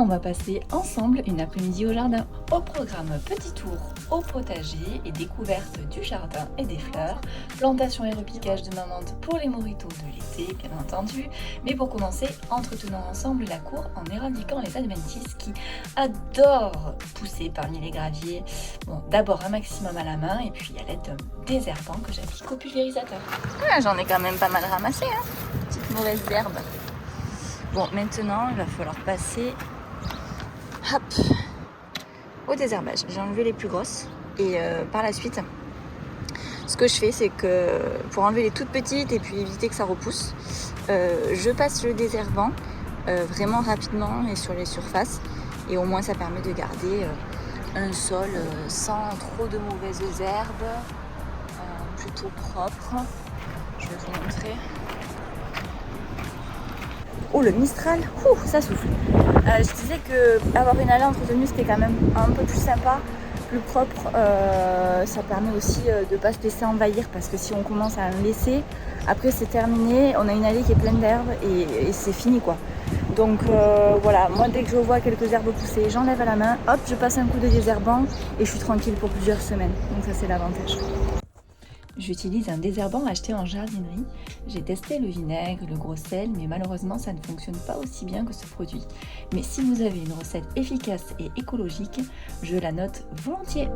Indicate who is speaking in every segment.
Speaker 1: va passer ensemble une après-midi au jardin. Au programme, petit tour au potager et découverte du jardin et des fleurs, plantation et repiquage de ma menthe pour les moritos de l'été bien entendu, mais pour commencer, entretenons ensemble la cour en éradiquant les adventices qui adorent pousser parmi les graviers. Bon, d'abord un maximum à la main et puis à l'aide d'un désherbant que j'applique au pulvérisateur. Ah, j'en ai quand même pas mal ramassé, hein, petite mauvaise herbe. Bon, maintenant il va falloir passer hop, au désherbage. J'ai enlevé les plus grosses et par la suite, ce que je fais, c'est que pour enlever les toutes petites et puis éviter que ça repousse, je passe le désherbant vraiment rapidement et sur les surfaces et au moins ça permet de garder un sol sans trop de mauvaises herbes, plutôt propre. Je vais vous montrer. Oh, le Mistral, ça souffle. Je disais que avoir une allée entretenue c'était quand même un peu plus sympa, plus propre. Ça permet aussi de ne pas se laisser envahir parce que si on commence à en laisser, après c'est terminé, on a une allée qui est pleine d'herbes et c'est fini quoi. Donc voilà, moi dès que je vois quelques herbes pousser, j'enlève à la main, hop, je passe un coup de désherbant et je suis tranquille pour plusieurs semaines. Donc ça c'est l'avantage. J'utilise un désherbant acheté en jardinerie. J'ai testé le vinaigre, le gros sel, mais malheureusement ça ne fonctionne pas aussi bien que ce produit. Mais si vous avez une recette efficace et écologique, je la note volontiers.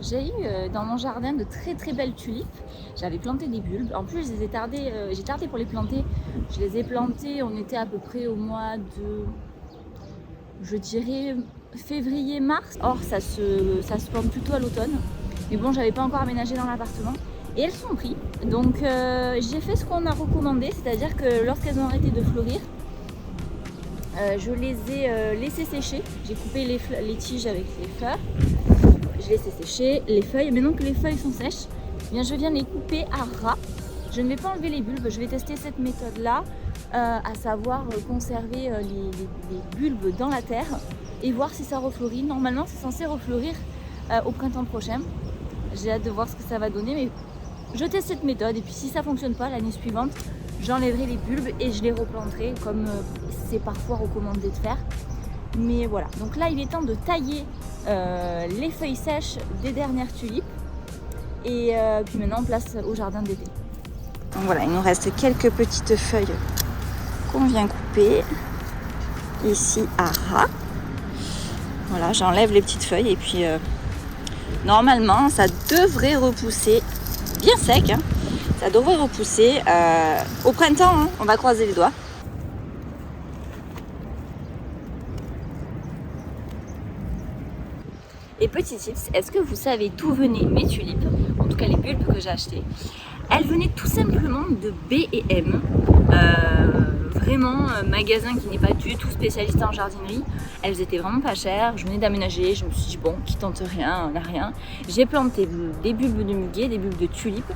Speaker 1: J'ai eu dans mon jardin de très belles tulipes. J'avais planté des bulbes. En plus, j'ai tardé pour les planter. Je les ai plantées, on était à peu près au mois de, je dirais, février-mars. Or, ça se plante plutôt à l'automne. Mais bon, j'avais pas encore aménagé dans l'appartement. Et elles sont prises. Donc, j'ai fait ce qu'on a recommandé, c'est-à-dire que lorsqu'elles ont arrêté de fleurir, je les ai laissées sécher. J'ai coupé les tiges avec les fleurs. Je les ai sécher les feuilles. Maintenant que les feuilles sont sèches, eh bien je viens les couper à ras. Je ne vais pas enlever les bulbes. Je vais tester cette méthode-là, à savoir conserver les bulbes dans la terre et voir si ça refleurit. Normalement, c'est censé refleurir au printemps prochain. J'ai hâte de voir ce que ça va donner, mais je teste cette méthode et puis si ça ne fonctionne pas l'année suivante, j'enlèverai les bulbes et je les replanterai comme c'est parfois recommandé de faire. Mais voilà, donc là il est temps de tailler les feuilles sèches des dernières tulipes et puis maintenant place au jardin d'été. Donc voilà, il nous reste quelques petites feuilles qu'on vient couper ici à ras. Voilà, j'enlève les petites feuilles et puis normalement ça devrait repousser bien sec, hein. Ça devrait repousser au printemps, hein. On va croiser les doigts. Et petit tips, est-ce que vous savez d'où venaient mes tulipes, en tout cas les bulbes que j'ai achetées? Elles venaient tout simplement de B&M, vraiment un magasin qui n'est pas du tout spécialisé en jardinerie. Elles étaient vraiment pas chères, je venais d'aménager, je me suis dit bon, qui tente rien, on n'a rien. J'ai planté des bulbes de muguet, des bulbes de tulipes.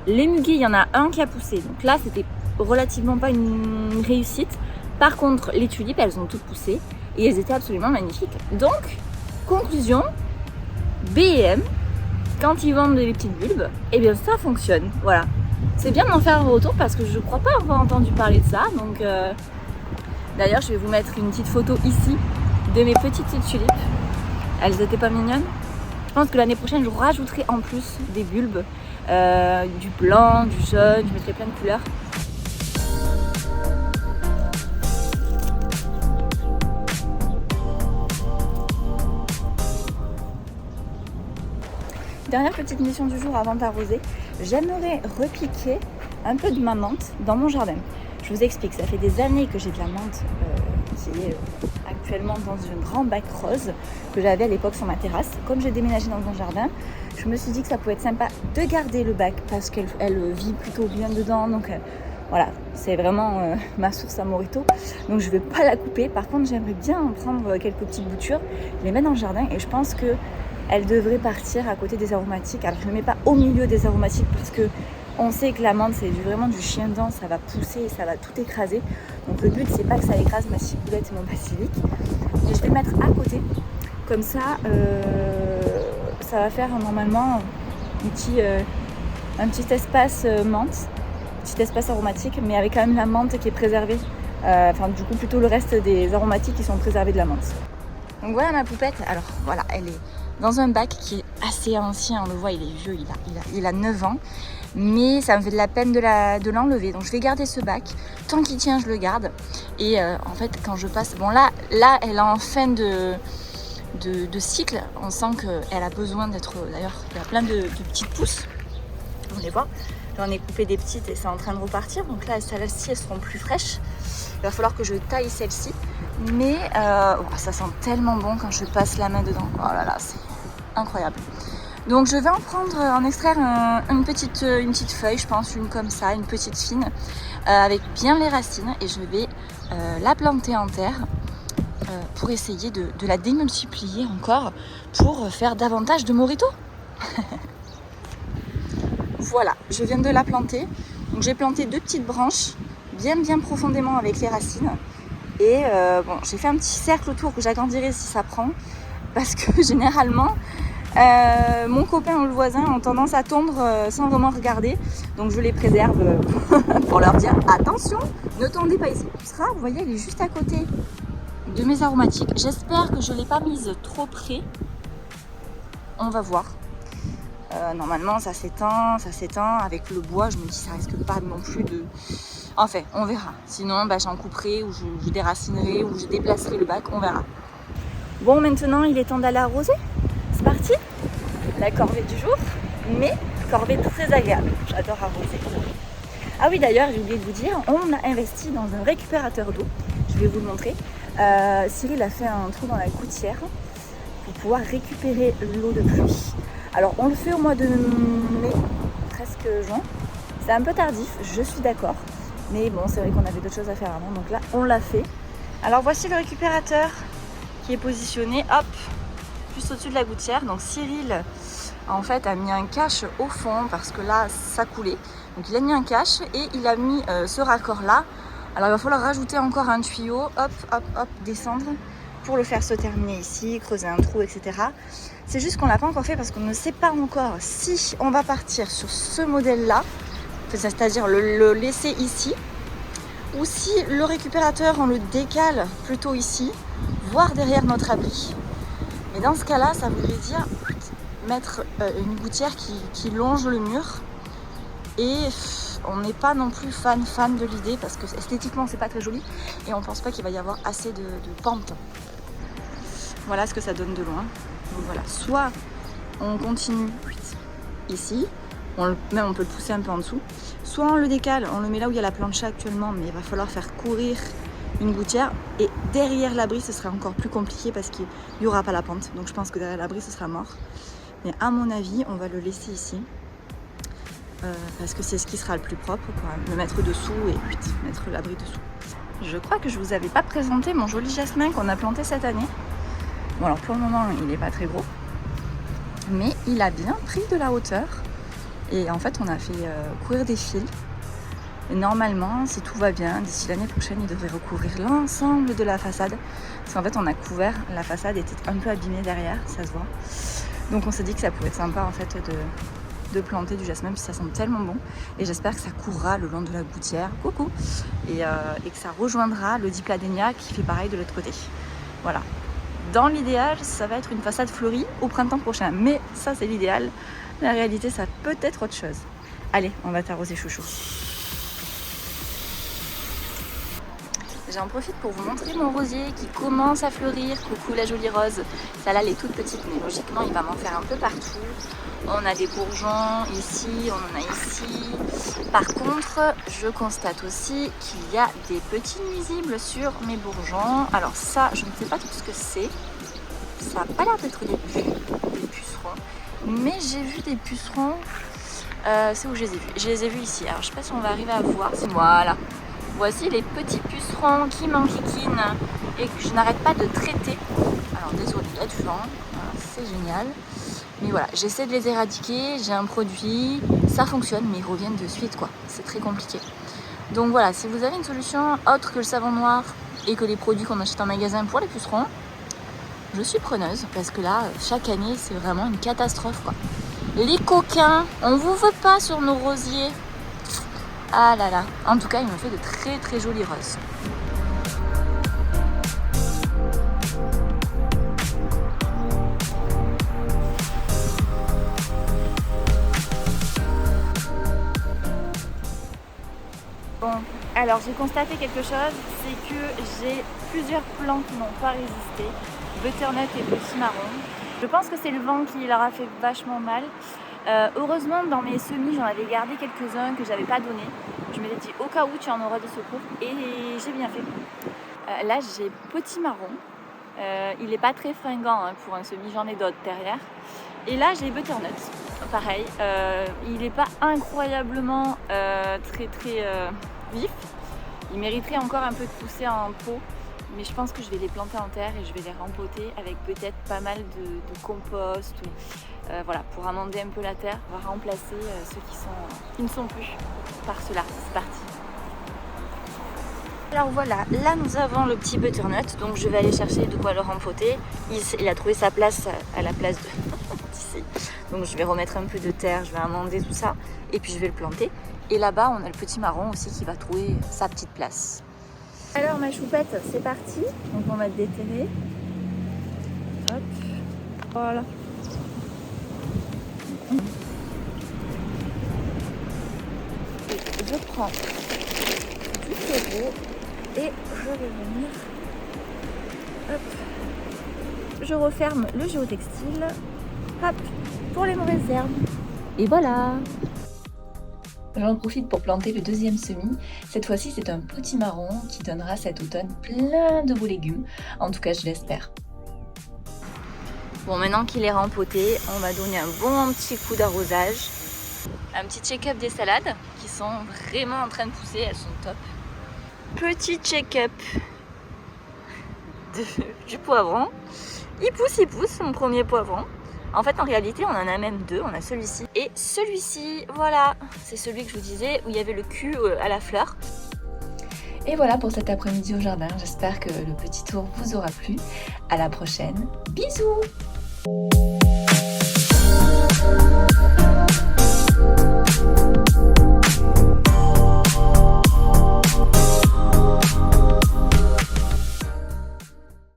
Speaker 1: Les muguets, il y en a un qui a poussé, donc là c'était relativement pas une réussite. Par contre, les tulipes, elles ont toutes poussé et elles étaient absolument magnifiques. Donc, conclusion, B&M, quand ils vendent des petites bulbes, eh bien ça fonctionne, voilà. C'est bien de m'en faire un retour parce que je crois pas avoir entendu parler de ça, donc d'ailleurs je vais vous mettre une petite photo ici de mes petites tulipes. Elles étaient pas mignonnes? Je pense que l'année prochaine je rajouterai en plus des bulbes, du blanc, du jaune, je mettrai plein de couleurs. Dernière petite mission du jour avant d'arroser, j'aimerais repiquer un peu de ma menthe dans mon jardin. Je vous explique, ça fait des années que j'ai de la menthe qui est actuellement dans un grand bac rose que j'avais à l'époque sur ma terrasse. Comme j'ai déménagé dans mon jardin, je me suis dit que ça pouvait être sympa de garder le bac parce qu'elle vit plutôt bien dedans. Donc voilà, c'est vraiment ma source à morito. Donc je ne vais pas la couper. Par contre, j'aimerais bien en prendre quelques petites boutures, les mettre dans le jardin et je pense que elle devrait partir à côté des aromatiques. Alors je ne le mets pas au milieu des aromatiques parce que on sait que la menthe c'est vraiment du chien dent, ça va pousser et ça va tout écraser. Donc le but c'est pas que ça écrase ma ciboulette et mon basilic. Mais je vais le mettre à côté. Comme ça, ça va faire normalement un petit espace menthe, petit espace aromatique, mais avec quand même la menthe qui est préservée. Enfin, du coup, plutôt le reste des aromatiques qui sont préservés de la menthe. Donc voilà ma poupette. Alors voilà, elle est dans un bac qui est assez ancien. On le voit, il est vieux, il a 9 ans. Mais ça me fait de la peine de l'enlever. Donc je vais garder ce bac. Tant qu'il tient, je le garde. Et en fait, quand je passe... Bon là elle est en fin de cycle. On sent qu'elle a besoin d'être... D'ailleurs, il y a plein de petites pousses. On les voit. J'en ai coupé des petites et c'est en train de repartir. Donc là, celles-ci, elles seront plus fraîches. Il va falloir que je taille celle-ci. Mais ça sent tellement bon quand je passe la main dedans. Oh là là, c'est incroyable. Donc je vais en extraire une petite feuille, je pense, une comme ça, une petite fine, avec bien les racines. Et je vais la planter en terre pour essayer de la démultiplier encore pour faire davantage de mojito. Voilà, je viens de la planter. Donc j'ai planté 2 petites branches bien profondément avec les racines. Et j'ai fait un petit cercle autour que j'agrandirai si ça prend. Parce que généralement, mon copain ou le voisin ont tendance à tondre sans vraiment regarder. Donc je les préserve pour leur dire attention, ne tondez pas ici. Vous voyez, elle est juste à côté de mes aromatiques. J'espère que je ne l'ai pas mise trop près. On va voir. Normalement ça s'éteint avec le bois. Je me dis ça risque pas non plus de... Enfin, on verra. Sinon, j'en couperai ou je déracinerai ou je déplacerai le bac, on verra. Bon, maintenant, il est temps d'aller arroser. C'est parti. La corvée du jour, mais corvée très agréable. J'adore arroser. Ah oui, d'ailleurs, j'ai oublié de vous dire, on a investi dans un récupérateur d'eau. Je vais vous le montrer. Cyril a fait un trou dans la gouttière pour pouvoir récupérer l'eau de pluie. Alors, on le fait au mois de mai, presque juin. C'est un peu tardif, je suis d'accord. Mais bon, c'est vrai qu'on avait d'autres choses à faire avant. Donc là, on l'a fait. Alors, voici le récupérateur qui est positionné, hop, juste au-dessus de la gouttière. Donc, Cyril, en fait, a mis un cache au fond parce que là, ça coulait. Donc, il a mis un cache et il a mis ce raccord-là. Alors, il va falloir rajouter encore un tuyau, hop, descendre pour le faire se terminer ici, creuser un trou, etc. C'est juste qu'on ne l'a pas encore fait parce qu'on ne sait pas encore si on va partir sur ce modèle-là, c'est-à-dire le laisser ici, ou si le récupérateur on le décale plutôt ici, voire derrière notre abri. Mais dans ce cas-là, ça voudrait dire mettre une gouttière qui longe le mur. Et on n'est pas non plus fan de l'idée parce que esthétiquement c'est pas très joli et on pense pas qu'il va y avoir assez de pente. Voilà ce que ça donne de loin. Donc voilà, soit on continue ici, on peut le pousser un peu en dessous, soit on le décale, on le met là où il y a la plancha actuellement, mais il va falloir faire courir une gouttière et derrière l'abri ce sera encore plus compliqué parce qu'il n'y aura pas la pente. Donc je pense que derrière l'abri ce sera mort. Mais à mon avis, on va le laisser ici. Parce que c'est ce qui sera le plus propre, quoi. Le mettre dessous et mettre l'abri dessous. Je crois que je vous avais pas présenté mon joli jasmin qu'on a planté cette année. Bon alors pour le moment il n'est pas très gros, mais il a bien pris de la hauteur et en fait on a fait courir des fils. Et normalement, si tout va bien, d'ici l'année prochaine, il devrait recouvrir l'ensemble de la façade. Parce qu'en fait on a couvert, la façade était un peu abîmée derrière, ça se voit. Donc on s'est dit que ça pouvait être sympa en fait de planter du jasmin, puis ça sent tellement bon. Et j'espère que ça courra le long de la gouttière, coucou, et que ça rejoindra le dipladénia qui fait pareil de l'autre côté. Voilà. Dans l'idéal, ça va être une façade fleurie au printemps prochain. Mais ça, c'est l'idéal. La réalité, ça peut être autre chose. Allez, on va t'arroser chouchou. J'en profite pour vous montrer mon rosier qui commence à fleurir. Coucou la jolie rose. Celle-là, elle est toute petite, mais logiquement, il va m'en faire un peu partout. On a des bourgeons ici, on en a ici. Par contre, je constate aussi qu'il y a des petits nuisibles sur mes bourgeons. Alors ça, je ne sais pas tout ce que c'est. Ça n'a pas l'air d'être des pucerons. Mais j'ai vu des pucerons. C'est où je les ai vus? Je les ai vus ici. Alors je ne sais pas si on va arriver à voir. Voilà. Voici les petits pucerons qui m'enquiquinent et que je n'arrête pas de traiter. Alors désolé, il y a du vent, c'est génial. Mais voilà, j'essaie de les éradiquer, j'ai un produit, ça fonctionne, mais ils reviennent de suite, quoi. C'est très compliqué. Donc voilà, si vous avez une solution autre que le savon noir et que les produits qu'on achète en magasin pour les pucerons, je suis preneuse parce que là, chaque année, c'est vraiment une catastrophe, quoi. Les coquins, on vous veut pas sur nos rosiers. Ah là là, en tout cas, ils m'ont fait de très très jolies roses. Bon, alors j'ai constaté quelque chose, c'est que j'ai plusieurs plants qui n'ont pas résisté, butternut et petit marron. Je pense que c'est le vent qui leur a fait vachement mal. Heureusement, dans mes semis, j'en avais gardé quelques-uns que j'avais pas donnés. Je m'étais dit au cas où tu en auras de secours, et j'ai bien fait. Là, j'ai petit marron. Il n'est pas très fringant hein, pour un semis, j'en ai d'autres derrière. Et là, j'ai butternut. Pareil, il n'est pas incroyablement très vif. Il mériterait encore un peu de pousser en pot, mais je pense que je vais les planter en terre et je vais les rempoter avec peut-être pas mal de compost ou voilà, pour amender un peu la terre. On va remplacer ceux qui ne sont plus par ceux-là. C'est parti. Alors voilà, là nous avons le petit butternut, donc je vais aller chercher de quoi le rempoter. Il a trouvé sa place à la place d'ici. Donc je vais remettre un peu de terre, je vais amender tout ça et puis je vais le planter. Et là-bas on a le petit marron aussi qui va trouver sa petite place. Alors ma choupette, c'est parti. Donc on va te déterrer. Hop, voilà. Je prends du terreau. Et je vais venir, hop, je referme le géotextile, hop, pour les mauvaises herbes. Et voilà. J'en profite pour planter le deuxième semis. Cette fois-ci, c'est un potimarron qui donnera cet automne plein de beaux légumes. En tout cas, je l'espère. Bon, maintenant qu'il est rempoté, on va donner un bon petit coup d'arrosage. Un petit check-up des salades qui sont vraiment en train de pousser, elles sont top. Petit check-up du poivron. Il pousse, mon premier poivron. En fait, en réalité, on en a même deux. On a celui-ci et celui-ci. Voilà, c'est celui que je vous disais où il y avait le cul à la fleur. Et voilà pour cet après-midi au jardin. J'espère que le petit tour vous aura plu. À la prochaine. Bisous!